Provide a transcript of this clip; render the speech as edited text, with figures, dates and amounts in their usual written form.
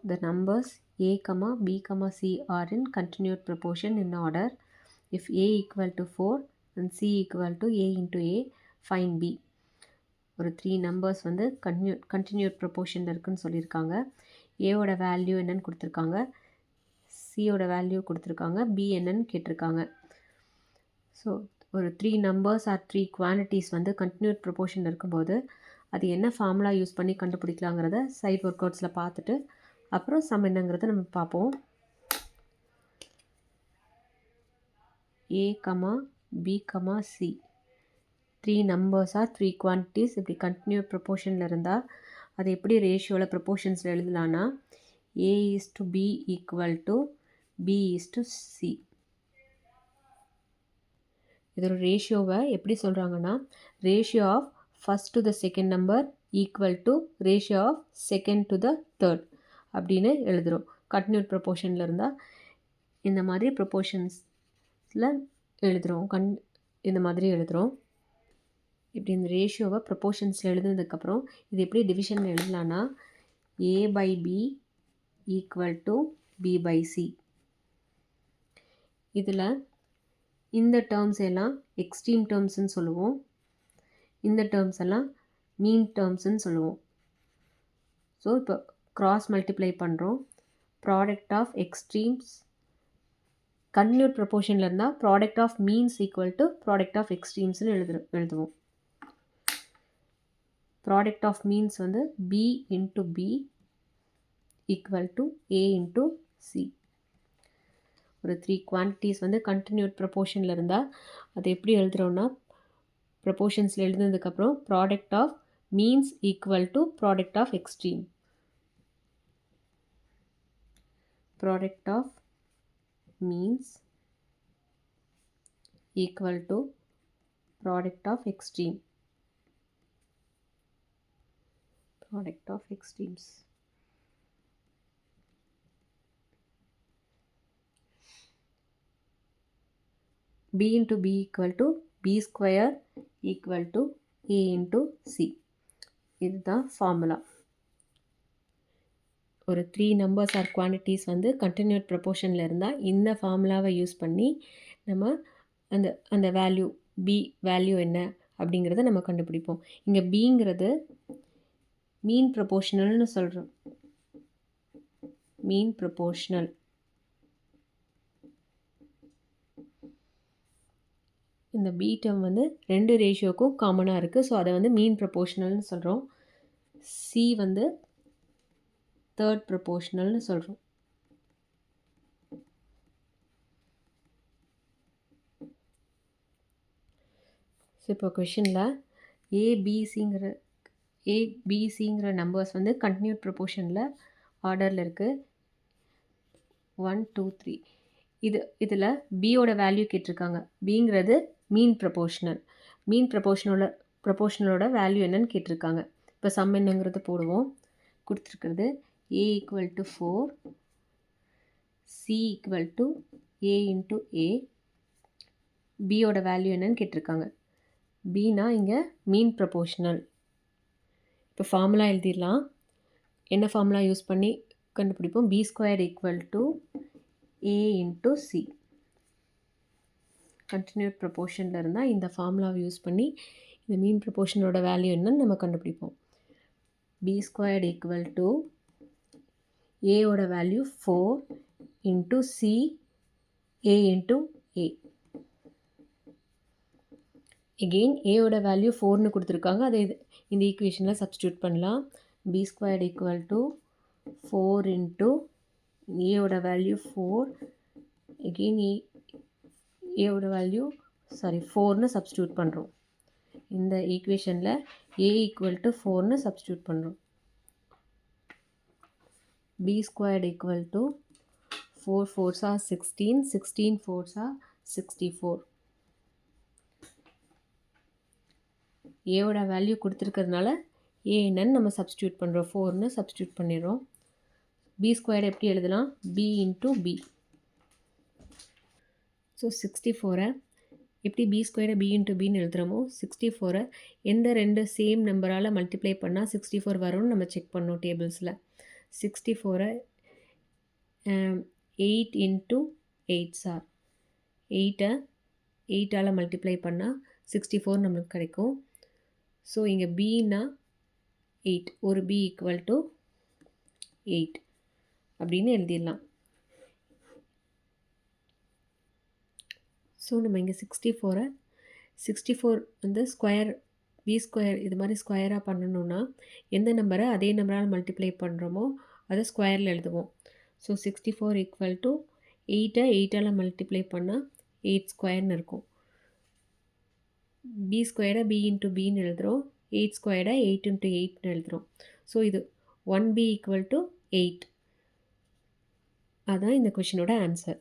the numbers a, b, c are in continued proportion in order. If a equal to 4 and c equal to a into a, find b. ஒரு 3 numbers வந்து continued ப்ரொபோர்ஷனில் இருக்குன்னு சொல்லியிருக்காங்க. ஏவோட value என்னன்னு கொடுத்துருக்காங்க, சியோட value கொடுத்துருக்காங்க, B என்னன்னு கேட்டிருக்காங்க. ஸோ ஒரு 3 நம்பர்ஸ் ஆர் 3 குவான்டிட்டிஸ் வந்து கண்டினியூட் ப்ரொபோர்ஷனில் இருக்கும்போது அது என்ன ஃபார்முலா யூஸ் பண்ணி கண்டுபிடிக்கலாங்கிறத சைட் ஒர்க் அவுட்ஸில் பார்த்துட்டு அப்புறம் சம் என்னங்கிறத நம்ம பார்ப்போம். A B C 3 numbers are 3 quantities இப்படி கண்டினியூட் ப்ரொபோர்ஷனில் இருந்தால் அது எப்படி ரேஷியோவில் ப்ரொபோர்ஷன்ஸில் எழுதலான்னா A is to B equal to B is to C. இதோட ரேஷியோவை எப்படி சொல்கிறாங்கன்னா ratio of first to the second number equal to ratio of second to the third அப்படின்னு எழுதுகிறோம். கண்டினியூட் ப்ரொபோர்ஷனில் இருந்தால் இந்த மாதிரி ப்ரொபோர்ஷன்ஸில் எழுதுகிறோம். இந்த மாதிரி எழுதுகிறோம். இப்படி இந்த ரேஷியோவை ப்ரொபோர்ஷன்ஸில் எழுதுனதுக்கப்புறம் இது எப்படி டிவிஷனில் எழுதலான்னா A by B equal to B by C. இதில் இந்த டேர்ம்ஸ் எல்லாம் எக்ஸ்ட்ரீம் டேர்ம்ஸ்ன்னு சொல்லுவோம், இந்த டேர்ம்ஸ் எல்லாம் மீன் டேர்ம்ஸ்ன்னு சொல்லுவோம். ஸோ இப்போ கிராஸ் மல்டிப்ளை பண்ணுறோம். ப்ராடக்ட் ஆஃப் எக்ஸ்ட்ரீம்ஸ் கண்டினியூட் ப்ரொபோர்ஷனில் இருந்தால் product of means equal to product of எக்ஸ்ட்ரீம்ஸ்னு எழுதுவோம். ப்ராடக்ட் ஆஃப் மீன்ஸ் வந்து B into B equal to A into C. ஒரு 3 குவான்டிட்டிஸ் வந்து கண்டினியூட் ப்ரொபோர்ஷனில் இருந்தால் அதை எப்படி எழுதுகிறோன்னா ப்ரொபோர்ஷன்ஸில் எழுதுனதுக்கப்புறம் product of means equal to product of extreme. Product of means equal to product of extreme. Product of extremes. B into B equal to B square equal to A into C. இதுதான் formula. ஒரு 3 numbers R quantities வந்து continued ப்ரொபோர்ஷனில் இருந்தால் இந்த ஃபார்முலாவை use பண்ணி நம்ம அந்த வேல்யூ பி வேல்யூ என்ன அப்படிங்கிறத நம்ம கண்டுபிடிப்போம். இங்கே பிங்கிறது மீன் ப்ரொபோர்ஷனல்னு சொல்கிறோம். மீன் ப்ரொபோர்ஷனல். இந்த பி டேர்ம் வந்து 2 ரேஷியோக்கும் காமனாக இருக்குது. ஸோ அதை வந்து மீன் ப்ரொபோர்ஷனல்னு சொல்கிறோம். சி வந்து தேர்ட் ப்ரொபோர்ஷனல்னு சொல்கிறோம். ஸோ இப்போ கொஷனில் ஏபிசிங்கிற நம்பர்ஸ் வந்து கண்டினியூட் ப்ரொபோர்ஷனில் ஆர்டரில் இருக்குது. 1 2 3. இதில் பியோட வேல்யூ கேட்டிருக்காங்க. பிங்கிறது மீன் ப்ரொபோர்ஷனலோட வேல்யூ என்னன்னு கேட்டிருக்காங்க. இப்போ சம் என்னங்கிறது போடுவோம். கொடுத்துருக்கிறது A equal to 4, C equal to A into A. பியோட வேல்யூ என்னன்னு கேட்டிருக்காங்க. பினா இங்கே மீன் ப்ரொபோர்ஷனல். இப்போ ஃபார்முலா எழுதிடலாம். என்ன ஃபார்முலா யூஸ் பண்ணி கண்டுபிடிப்போம்? B square equal to A into C. Continued ப்ரொபோர்ஷனில் இருந்தால் இந்த ஃபார்முலாவை யூஸ் பண்ணி இந்த மீன் ப்ரொபோர்ஷனோட வேல்யூ என்னன்னு நம்ம கண்டுபிடிப்போம். பி ஸ்கொயர் ஈக்குவல் டு ஏயோட value 4 into C A into A. Again ஏயோட வேல்யூ 4ன்னு கொடுத்துருக்காங்க. அதை இந்த ஈக்குவேஷனில் சப்ஸ்டியூட் பண்ணலாம். B square equal to 4 into ஏயோட வேல்யூ 4, எகெயின் ஏயோட வேல்யூ 4ன்னு சப்ஸ்டியூட் பண்ணுறோம். இந்த ஈக்குவேஷனில் ஏ ஈக்குவல் டு 4ன்னு சப்ஸ்டியூட் பண்ணுறோம். B square equal to 4 4s are 16, 16 4s are 64. ஏவோட வேல்யூ கொடுத்துருக்கிறதுனால ஏ என்னன்னு நம்ம சப்ஸ்டியூட் பண்ணுறோம். 4ன்னு சப்ஸ்டியூட் பண்ணிடுறோம். பி ஸ்கொயர் எப்படி எழுதலாம்? B into B. ஸோ 64 எப்படி பி ஸ்கொயரை பி இன்ட்டு பின்னு எழுதுகிறோமோ 64 எந்த 2 சேம் நம்பரால் மல்டிப்ளை பண்ணால் 64 வரும்னு நம்ம செக் பண்ணோம் டேபிள்ஸில். 64 8 into 8 சார் 8 8ஆல் மல்டிப்ளை பண்ணால் 64 நம்மளுக்கு கிடைக்கும். ஸோ இங்கே பின்னா 8, ஒரு பி ஈக்குவல் டு 8 அப்படின்னு எழுதிடலாம். ஸோ நம்ம இங்கே 64 வந்து ஸ்கொயர் பி ஸ்கொயர் இது மாதிரி ஸ்கொயராக பண்ணணுன்னா எந்த நம்பரை அதே நம்பரால் மல்டிப்ளை பண்ணுறோமோ அதை ஸ்கொயரில் எழுதுவோம். ஸோ 64 ஈக்குவல் டு 8 8ஆல் மல்டிப்ளை பண்ணால் 8 ஸ்கொயர்னு இருக்கும். பி ஸ்கொயரை பி இன்ட்டு பின்னு எழுதுகிறோம், 8 ஸ்கொயரை 8 இன்ட்டு 8ன்னு எழுதுகிறோம். ஸோ இது 1b ஈக்குவல் டு 8. அதுதான் இந்த கொஷினோட ஆன்சர்.